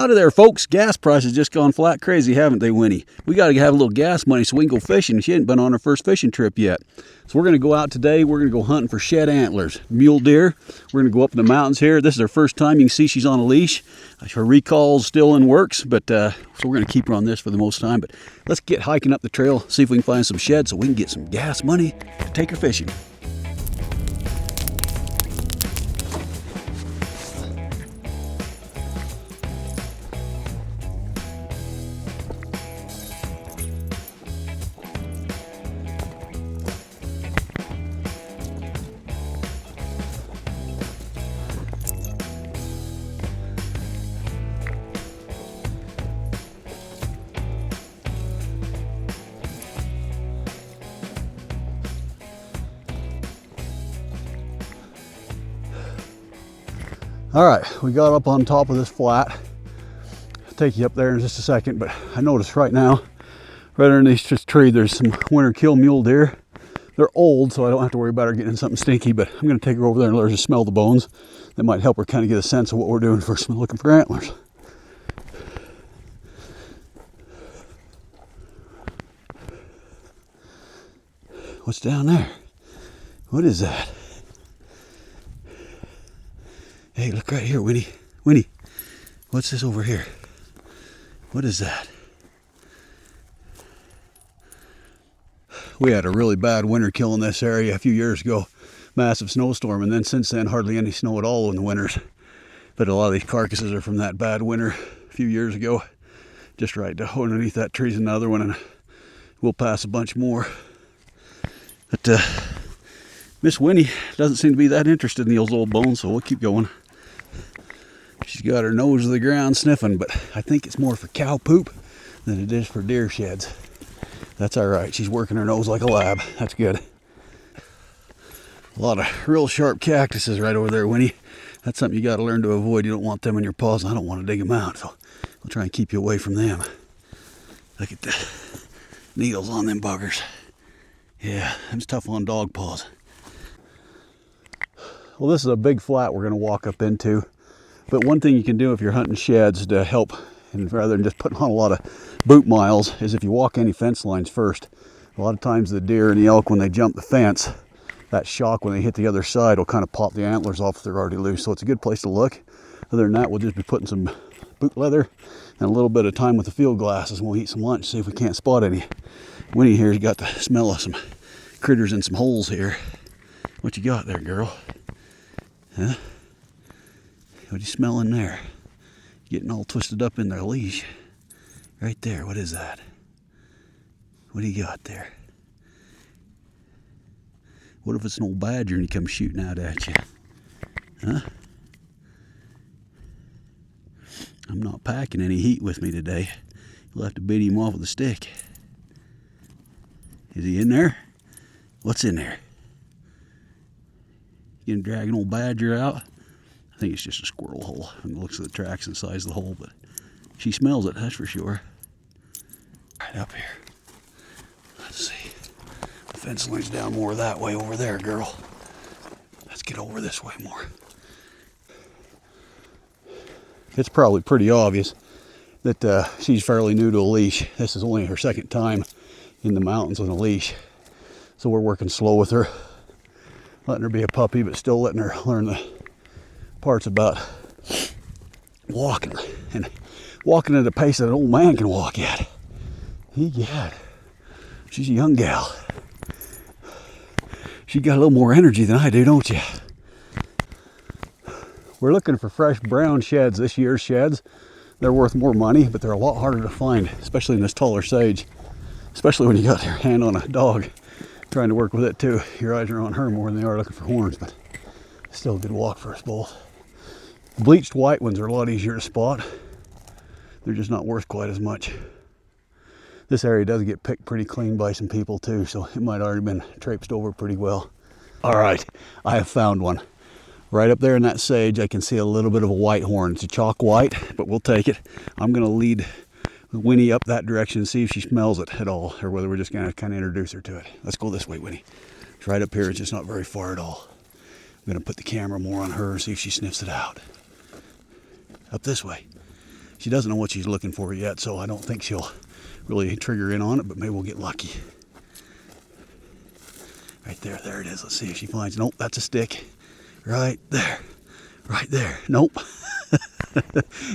Out of there, folks. Gas prices just gone flat crazy, haven't they, Winnie? We got to have a little gas money so we can go fishing. She ain't been on her first fishing trip yet. So we're going to go out today. We're going to go hunting for shed antlers, mule deer. We're going to go up in the mountains here. This is her first time. You can see she's on a leash. Her recall's still in works, but so we're going to keep her on this for the most time. But let's get hiking up the trail, see if we can find some sheds so we can get some gas money to take her fishing. All right, we got up on top of this flat. I'll take you up there in just a second, but I noticed right now, right underneath this tree, there's some winter kill mule deer. They're old, so I don't have to worry about her getting in something stinky, but I'm gonna take her over there and let her just smell the bones. That might help her kind of get a sense of what we're doing for looking for antlers. What's down there? What is that? Hey, look right here, Winnie. Winnie, what's this over here? What is that? We had a really bad winter kill in this area a few years ago. Massive snowstorm, and then since then, hardly any snow at all in the winters. But a lot of these carcasses are from that bad winter a few years ago. Just right underneath that tree's another one, and we'll pass a bunch more. But Miss Winnie doesn't seem to be that interested in those old bones, so we'll keep going. She's got her nose to the ground sniffing, but I think it's more for cow poop than it is for deer sheds. That's all right. She's working her nose like a lab. That's good. A lot of real sharp cactuses right over there, Winnie. That's something you got to learn to avoid. You don't want them in your paws. I don't want to dig them out, so I'll try and keep you away from them. Look at the needles on them buggers. Yeah, it's tough on dog paws. Well, this is a big flat we're going to walk up into. But one thing you can do if you're hunting sheds to help, and rather than just putting on a lot of boot miles, is if you walk any fence lines first. A lot of times the deer and the elk, when they jump the fence, that shock when they hit the other side will kind of pop the antlers off if they're already loose. So it's a good place to look. Other than that, we'll just be putting some boot leather and a little bit of time with the field glasses, and we'll eat some lunch, see if we can't spot any. Winnie here's got the smell of some critters in some holes here. What you got there, girl? Huh? What you smelling there? Getting all twisted up in their leash. Right there, what is that? What do you got there? What if it's an old badger and he comes shooting out at you? Huh? I'm not packing any heat with me today. You'll have to beat him off with a stick. Is he in there? What's in there? You gonna drag an old badger out? I think it's just a squirrel hole from the looks of the tracks and the size of the hole, but she smells it, that's for sure. Right up here. Let's see. The fence line's down more that way over there, girl. Let's get over this way more. It's probably pretty obvious that she's fairly new to a leash. This is only her second time in the mountains on a leash. So we're working slow with her, letting her be a puppy, but still letting her learn the parts about walking, and walking at a pace that an old man can walk at. Egad, she's a young gal. She got a little more energy than I do, don't you? We're looking for fresh brown sheds, this year's sheds. They're worth more money, but they're a lot harder to find, especially in this taller sage. Especially when you got your hand on a dog, trying to work with it too. Your eyes are on her more than they are looking for horns, but still a good walk for us both. Bleached white ones are a lot easier to spot. They're just not worth quite as much. This area does get picked pretty clean by some people too, so it might already been traipsed over pretty well. All right, I have found one. Right up there in that sage, I can see a little bit of a white horn. It's a chalk white, but we'll take it. I'm gonna lead Winnie up that direction and see if she smells it at all, or whether we're just gonna kind of introduce her to it. Let's go this way, Winnie. It's right up here, it's just not very far at all. I'm gonna put the camera more on her and see if she sniffs it out. Up this way. She doesn't know what she's looking for yet, so I don't think she'll really trigger in on it, but maybe we'll get lucky. Right there, there it is. Let's see if she finds, nope, that's a stick. Right there, right there, nope.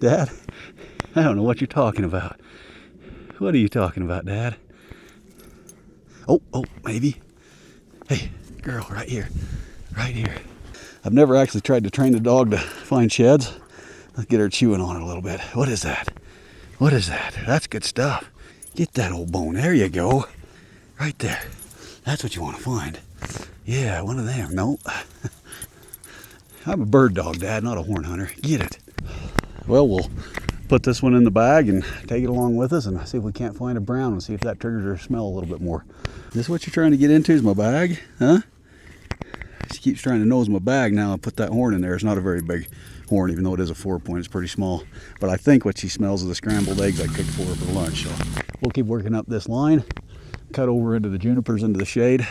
Dad, I don't know what you're talking about. What are you talking about, Dad? Oh, maybe. Hey, girl, right here, right here. I've never actually tried to train a dog to find sheds. Let's get her chewing on it a little bit. What is that? What is that? That's good stuff. Get that old bone. There you go. Right there. That's what you want to find. Yeah, one of them. Nope. I'm a bird dog, Dad, not a horn hunter. Get it. Well, we'll put this one in the bag and take it along with us and see if we can't find a brown and see if that triggers her smell a little bit more. Is this what you're trying to get into, is my bag? Huh? She keeps trying to nose my bag now and put that horn in there. It's not a very big horn, even though it is a 4-point. It's pretty small. But I think what she smells is the scrambled eggs I cooked for her for lunch. So we'll keep working up this line, cut over into the junipers, into the shade,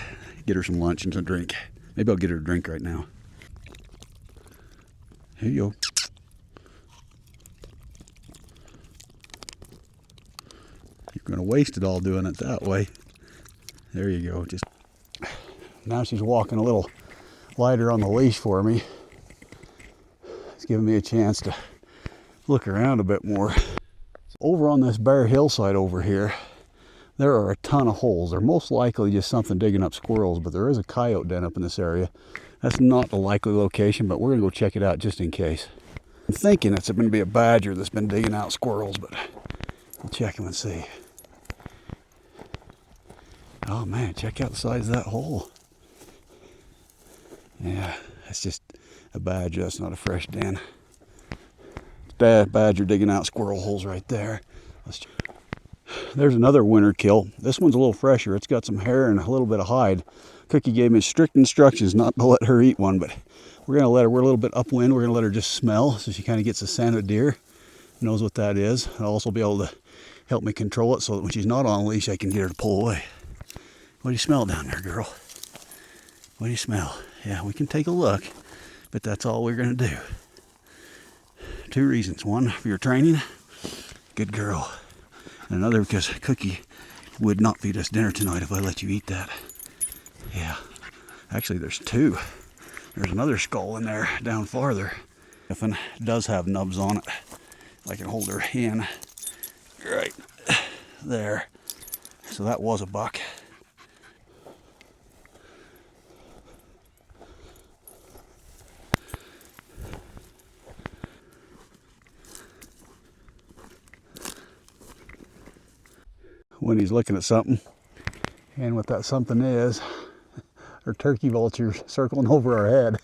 get her some lunch and some drink. Maybe I'll get her a drink right now. Here you go. You're going to waste it all doing it that way. There you go. Just now she's walking a little lighter on the leash for me. It's giving me a chance to look around a bit more. Over on this bare hillside over here, there are a ton of holes. They're most likely just something digging up squirrels, but there is a coyote den up in this area. That's not a likely location, but we're going to go check it out just in case. I'm thinking it's going to be a badger that's been digging out squirrels, but we'll check him and see. Oh man, check out the size of that hole. Yeah, that's just a badger. That's not a fresh den. Badger digging out squirrel holes right there. There's another winter kill. This one's a little fresher. It's got some hair and a little bit of hide. Cookie gave me strict instructions not to let her eat one, but we're gonna let her. We're a little bit upwind. We're gonna let her just smell, so she kind of gets a scent of deer, knows what that is. I'll also be able to help me control it, so that when she's not on a leash, I can get her to pull away. What do you smell down there, girl? What do you smell? Yeah, we can take a look, but that's all we're going to do. 2 reasons. One, for your training, good girl. And another, because Cookie would not feed us dinner tonight if I let you eat that. Yeah, actually there's 2. There's another skull in there down farther. If it does have nubs on it, I can hold her in right there. So that was a buck. Winnie's looking at something, and what that something is, her turkey vulture's circling over our head.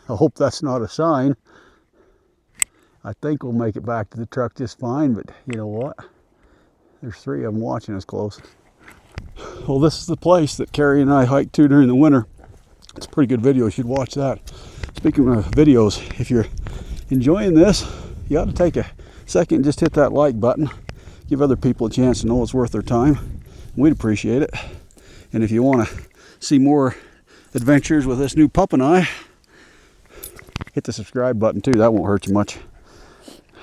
I hope that's not a sign. I think we'll make it back to the truck just fine, but you know what? There's 3 of them watching us close. Well, this is the place that Carrie and I hiked to during the winter. It's a pretty good video. You should watch that. Speaking of videos, if you're enjoying this, you ought to take a second and just hit that like button. Give other people a chance to know it's worth their time. We'd appreciate it. And if you want to see more adventures with this new pup and I, hit the subscribe button too. That won't hurt you much.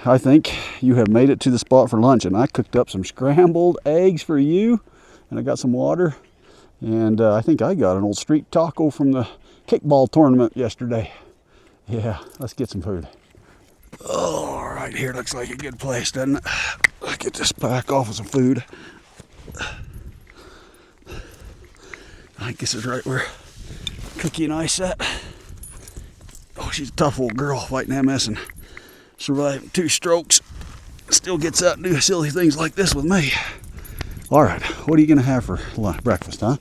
I think you have made it to the spot for lunch, and I cooked up some scrambled eggs for you, and I got some water, and I think I got an old street taco from the kickball tournament yesterday. Yeah, let's get some food. Oh, all right, here looks like a good place, doesn't it? Let's get this pack off with some food. I think this is right where Cookie and I sat. Oh, she's a tough old girl, fighting MS and surviving 2 strokes. Still gets out and do silly things like this with me. All right, what are you gonna have for breakfast, huh?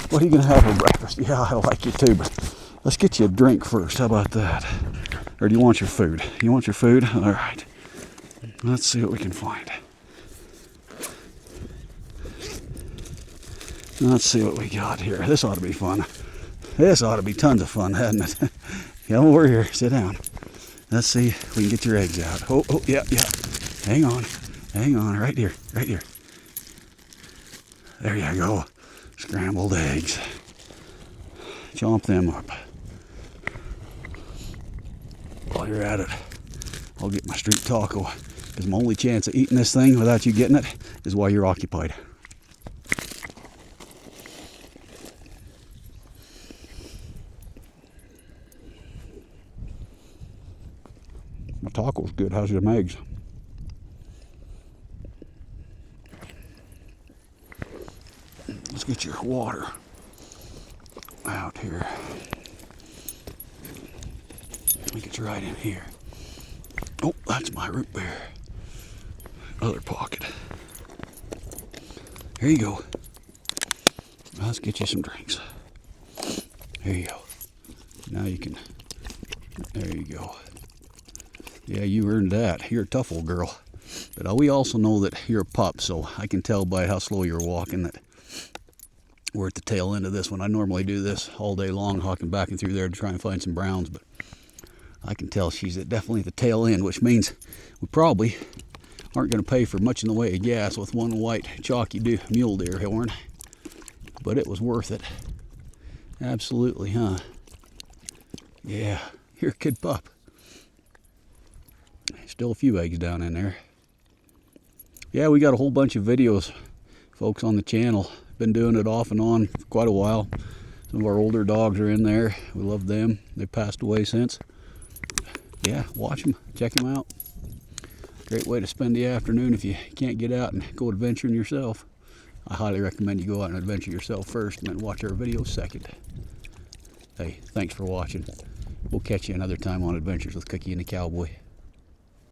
What are you gonna have for breakfast? Yeah, I like you too, but let's get you a drink first. How about that? Or do you want your food? You want your food? All right. Let's see what we can find. Let's see what we got here. This ought to be fun. This ought to be tons of fun, hadn't it? Come over here. Sit down. Let's see if we can get your eggs out. Oh, yeah. Hang on. Right here. There you go. Scrambled eggs. Chomp them up. While you're at it, I'll get my street taco. Because my only chance of eating this thing without you getting it is while you're occupied. My taco's good. How's your eggs? Let's get your water out here. I think it's right in here. Oh, that's my root beer. Other pocket. Here you go. Let's get you some drinks. There you go. Now you can, there you go. Yeah, you earned that. You're a tough old girl. But we also know that you're a pup, so I can tell by how slow you're walking that we're at the tail end of this one. I normally do this all day long, hawking back and through there to try and find some browns, but I can tell she's definitely at the tail end, which means we probably aren't going to pay for much in the way of gas with one white chalky mule deer horn. But it was worth it. Absolutely, huh? Yeah, you're a good pup. Still a few eggs down in there. Yeah, we got a whole bunch of videos, folks, on the channel. Been doing it off and on for quite a while. Some of our older dogs are in there. We love them. They've passed away since. Yeah, watch them. Check them out. Great way to spend the afternoon if you can't get out and go adventuring yourself. I highly recommend you go out and adventure yourself first and then watch our videos second. Hey, thanks for watching. We'll catch you another time on Adventures with Cookie and the Cowboy.